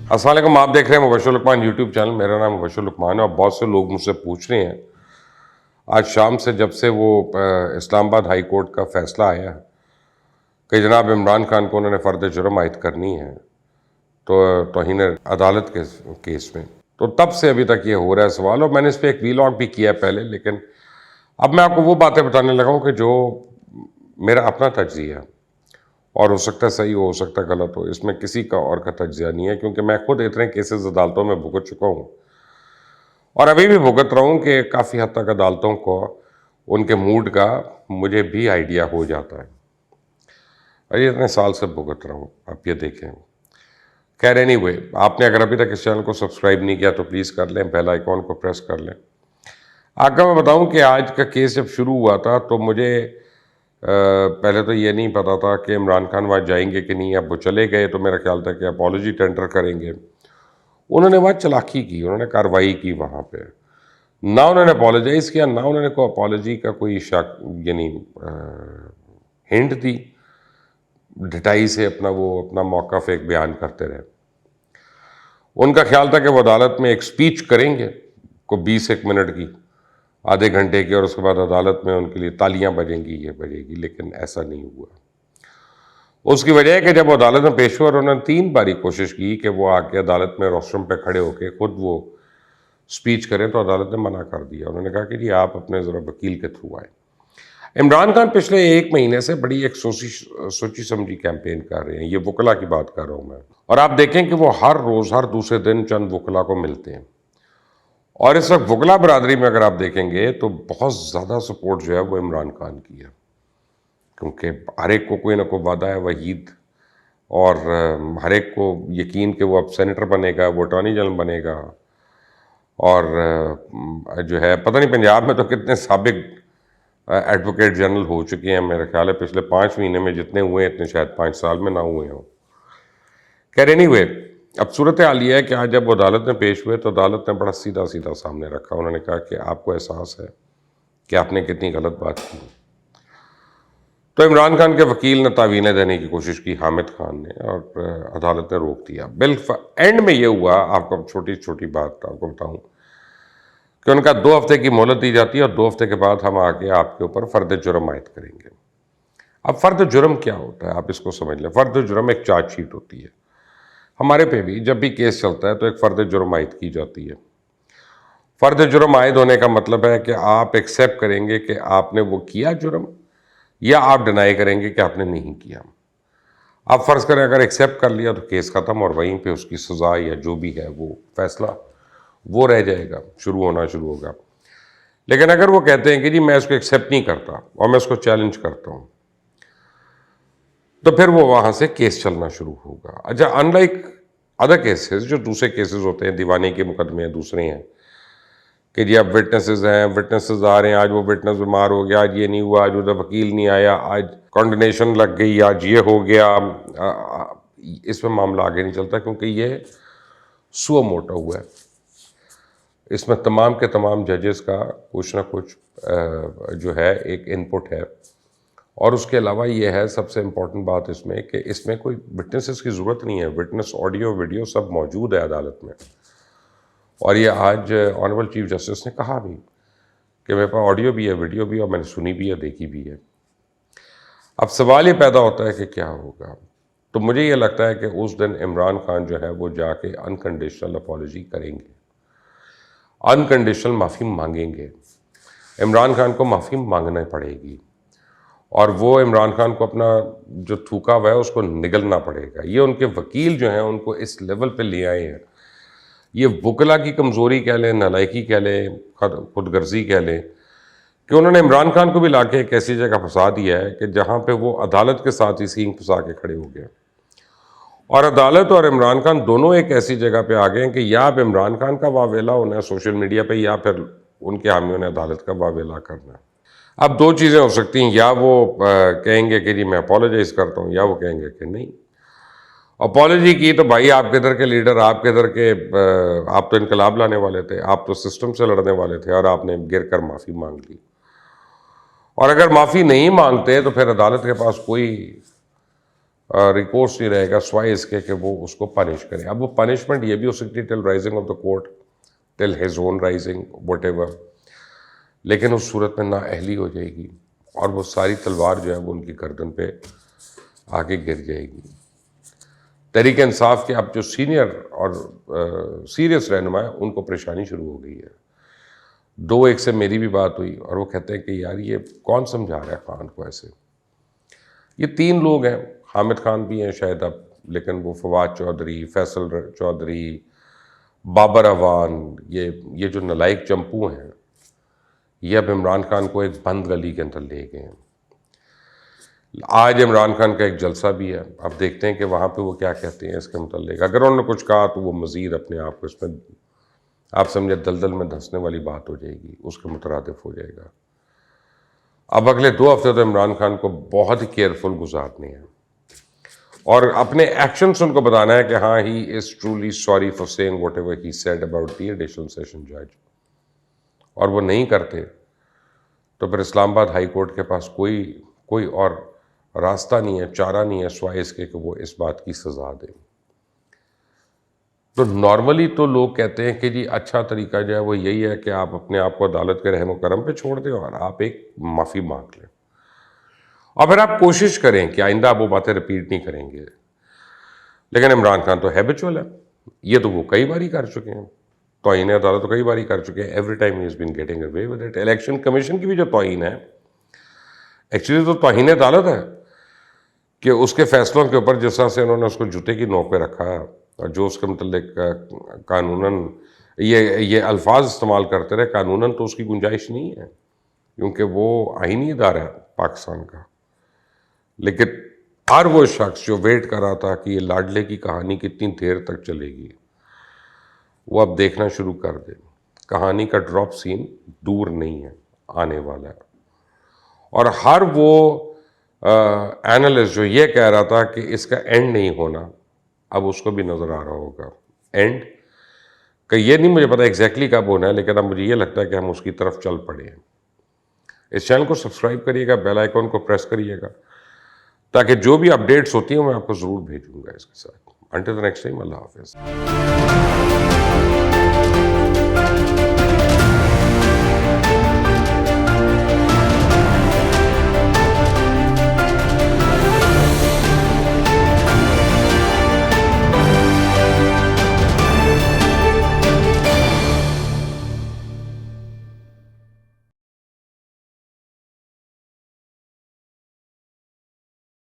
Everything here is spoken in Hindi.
अस्सलाम वालेकुम, आप देख रहे हैं मुबश्शिर लुकमान यूट्यूब चैनल। मेरा नाम मुबश्शिर लुकमान है और बहुत से लोग मुझसे पूछ रहे हैं आज शाम से, जब से वो इस्लामाबाद हाई कोर्ट का फैसला आया कि जनाब इमरान खान को उन्होंने फ़र्द जुर्म आयद करनी है तो तौहीन अदालत के केस में, तो तब से अभी तक ये हो रहा है सवाल। और मैंने इस पर एक वीलॉग भी किया है पहले, लेकिन अब मैं आपको वो बातें बताने लगा हूँ कि जो मेरा अपना तज्ज़िया, और हो सकता है सही हो सकता है गलत हो, इसमें किसी का और का तज्ज़िया नहीं है, क्योंकि मैं खुद इतने केसेस अदालतों में भुगत चुका हूँ और अभी भी भुगत रहा हूँ कि काफ़ी हद तक अदालतों को उनके मूड का मुझे भी आइडिया हो जाता है। और ये इतने साल से भुगत रहा हूँ, आप ये देखें। खैर एनीवे, आपने अगर अभी तक इस चैनल को सब्सक्राइब नहीं किया तो प्लीज़ कर लें, बेल आइकॉन को प्रेस कर लें। आपको मैं बताऊं कि आज का केस जब शुरू हुआ था तो मुझे पहले तो ये नहीं पता था कि इमरान खान वहाँ जाएंगे कि नहीं। अब वो चले गए तो मेरा ख्याल था कि अपॉलोजी टेंडर करेंगे। उन्होंने वहाँ चालाकी की, उन्होंने कार्रवाई की वहाँ पे। ना उन्होंने अपोलोजाइज़ किया, ना उन्होंने कोई अपॉलोजी का कोई शक यानी हिंट दी। ढिठाई से अपना मौक़िफ़ एक बयान करते रहे। उनका ख्याल था कि वो अदालत में एक स्पीच करेंगे को 20 मिनट की, आधे घंटे की, और उसके बाद अदालत में उनके लिए तालियां बजेंगी, ये बजेगी, लेकिन ऐसा नहीं हुआ। उसकी वजह है कि जब वो अदालत में पेश हुआ, उन्होंने 3 बारी कोशिश की कि वो आके अदालत में रोस्ट्रम पे खड़े होकर खुद वो स्पीच करें, तो अदालत ने मना कर दिया। उन्होंने कहा कि जी आप अपने ज़रा वकील के थ्रू आए। इमरान खान पिछले 1 महीने से बड़ी एक सोची समझी कैंपेन कर रहे हैं। ये वकला की बात कर रहा हूँ मैं, और आप देखें कि वो हर रोज़ हर दूसरे दिन चंद वकला को मिलते हैं। और इस वक्त वकला बरादरी में अगर आप देखेंगे तो बहुत ज़्यादा सपोर्ट जो है वो इमरान खान की है, क्योंकि हर एक को कोई ना कोई वादा है वहीद, और हर एक को यकीन कि वो अब सेनेटर बनेगा, वो अटॉर्नी जनरल बनेगा। और जो है पता नहीं पंजाब में तो कितने साबिक एडवोकेट जनरल हो चुके हैं। मेरा ख्याल है पिछले 5 महीने में जितने हुए हैं इतने शायद 5 साल में ना हुए हों। खैर एनीवे, अब सूरत हाल ये है कि आज जब वो अदालत में पेश हुए तो अदालत ने बड़ा सीधा सीधा सामने रखा। उन्होंने कहा कि आपको एहसास है कि आपने कितनी गलत बात की। तो इमरान खान के वकील ने तावीनें देने की कोशिश की, हामिद खान ने, और अदालत ने रोक दिया। बिल एंड में ये हुआ, आपको छोटी छोटी बात आपको बताऊं, कि उनका 2 हफ्ते की मोहलत दी जाती है और 2 हफ्ते के बाद हम आके आपके ऊपर फ़र्द जुर्म आयद करेंगे। अब फ़र्द जुर्म क्या होता है, आप इसको समझ लें। फ़र्द जुर्म एक चार्जशीट होती है। हमारे पे भी जब भी केस चलता है तो एक फ़र्द जुर्म आयद की जाती है। फ़र्द जुर्म आयद होने का मतलब है कि आप एक्सेप्ट करेंगे कि आपने वो किया जुर्म, या आप डिनाई करेंगे कि आपने नहीं किया। आप फ़र्ज़ करें अगर एक्सेप्ट कर लिया तो केस ख़त्म, और वहीं पे उसकी सज़ा या जो भी है वो फ़ैसला वो रह जाएगा, शुरू होगा। लेकिन अगर वो कहते हैं कि जी मैं इसको एक्सेप्ट नहीं करता और मैं इसको चैलेंज करता हूँ, तो फिर वो वहाँ से केस चलना शुरू होगा। अच्छा, अनलाइक अदर केसेस, जो दूसरे केसेस होते हैं, दीवानी के मुकदमे दूसरे हैं कि जी अब विटनेसेस हैं, विटनेसेस आ रहे हैं, आज वो विटनेस बीमार हो गया, आज ये नहीं हुआ, आज उधर वकील नहीं आया, आज कॉन्डनेशन लग गई, आज ये हो गया। इसमें मामला आगे नहीं चलता, क्योंकि ये सुओ मोटा हुआ है। इसमें तमाम के तमाम जजेस का कुछ ना कुछ जो है एक इनपुट है। और उसके अलावा ये है सबसे इम्पॉर्टेंट बात इसमें कि इसमें कोई विटनेसेस की ज़रूरत नहीं है। विटनेस ऑडियो वीडियो सब मौजूद है अदालत में, और ये आज ऑनरेबल चीफ जस्टिस ने कहा भी कि मेरे पास ऑडियो भी है, वीडियो भी है, और मैंने सुनी भी है, देखी भी है। अब सवाल ये पैदा होता है कि क्या होगा। तो मुझे ये लगता है कि उस दिन इमरान खान जो है वो जाके अनकंडीशनल अपॉलोजी करेंगे, अनकंडीशनल माफ़ी मांगेंगे। इमरान खान को माफ़ी मांगना पड़ेगी, और वो इमरान खान को अपना जो थूका हुआ है उसको निगलना पड़ेगा। ये उनके वकील जो हैं उनको इस लेवल पे ले आए हैं। ये वकला की कमज़ोरी कह लें, नालायकी कह लें, खुदगर्जी कह लें, कि उन्होंने इमरान खान को भी लाके एक ऐसी जगह फंसा दिया है कि जहाँ पे वो अदालत के साथ ही सींग फंसा के खड़े हो गए। और अदालत और इमरान खान दोनों एक ऐसी जगह पे आ गए हैं कि या अब इमरान खान का वावेला होना है सोशल मीडिया पे, या फिर उनके हामियों ने अदालत का वावेला करना है। अब 2 चीज़ें हो सकती हैं, या वो कहेंगे कि जी मैं अपोलोजाइज़ करता हूँ, या वो कहेंगे कि नहीं। अपॉलोजी की तो भाई आपके इधर के लीडर, आपके इधर के आप तो इनकलाब लाने वाले थे, आप तो सिस्टम से लड़ने वाले थे, और आपने गिर कर माफ़ी मांग ली। और अगर माफ़ी नहीं मांगते तो फिर अदालत के पास कोई रिकोर्स नहीं रहेगा स्वाय इसके कि वो उसको पनिश करे। अब वो पनिशमेंट ये भी हो सकती है till rising of the court, till his own rising, whatever, लेकिन उस सूरत में नाअहली हो जाएगी और वो सारी तलवार जो है वो उनकी गर्दन पे आगे गिर जाएगी। तहरीक इंसाफ के अब जो सीनियर और सीरियस रहनुमा है उनको परेशानी शुरू हो गई है। 2-1 से मेरी भी बात हुई और वो कहते हैं कि यार ये कौन समझा रहा है खान को ऐसे। ये 3 लोग हैं, हामिद खान भी हैं शायद अब, लेकिन वो फवाद चौधरी, फैसल चौधरी, बाबर अवान, ये जो नलायक चंपू हैं, ये अब इमरान खान को एक बंद गली के अंदर ले गए हैं। आज इमरान खान का एक जलसा भी है, अब देखते हैं कि वहाँ पे वो क्या कहते हैं इसके मुताल्लिक। अगर उन्होंने कुछ कहा तो वो मज़ीद अपने आप को इसमें आप समझे दलदल में धंसने वाली बात हो जाएगी, उसके मुतरादिफ हो जाएगा। अब अगले 2 हफ्ते तो इमरान खान को बहुत ही केयरफुल गुजारने हैं और अपने एक्शंस उनको बताना है कि हाँ he is truly sorry for saying whatever he said about the additional session जज, और वो नहीं करते तो फिर इस्लामाबाद हाई कोर्ट के पास कोई और रास्ता नहीं है, चारा नहीं है स्वाय इसके कि वो इस बात की सज़ा दें। तो नॉर्मली तो लोग कहते हैं कि जी अच्छा तरीका जो है वो यही है कि आप अपने आप को अदालत के रहम करम पे छोड़ दें और आप एक माफ़ी मांग लें और फिर आप कोशिश करें कि आइंदा वो बातें रिपीट नहीं करेंगे। लेकिन इमरान खान तो हैबिचुअल है, ये तो वो कई बार ही कर चुके हैं, तौहीन अदालत तो कई बार ही कर चुके हैं। Every time he is been getting away with it. Election commission की भी जो तौहीन है एक्चुअली तो तौहीन अदालत है कि उसके फैसलों के ऊपर जिस तरह से उन्होंने उसको जूते की नोक पे रखा और जो उसके मतलब कानूनन ये अल्फाज इस्तेमाल करते रहे, कानूनन तो उसकी गुंजाइश नहीं है क्योंकि वो आईनी इदारा है पाकिस्तान का। लेकिन हर वो शख्स जो वेट कर रहा था कि ये लाडले की कहानी कितनी देर तक चलेगी, वो अब देखना शुरू कर दे। कहानी का ड्रॉप सीन दूर नहीं है, आने वाला है। और हर वो एनालिस्ट जो ये कह रहा था कि इसका एंड नहीं होना, अब उसको भी नज़र आ रहा होगा एंड कि ये नहीं मुझे पता एग्जैक्टली कब होना है, लेकिन अब मुझे ये लगता है कि हम उसकी तरफ चल पड़े हैं। इस चैनल को सब्सक्राइब करिएगा, बेल आइकॉन को प्रेस करिएगा ताकि जो भी अपडेट्स होती हैं मैं आपको ज़रूर भेजूंगा इसके साथ। अंटिल द नेक्स्ट टाइम, अल्लाह हाफिज़।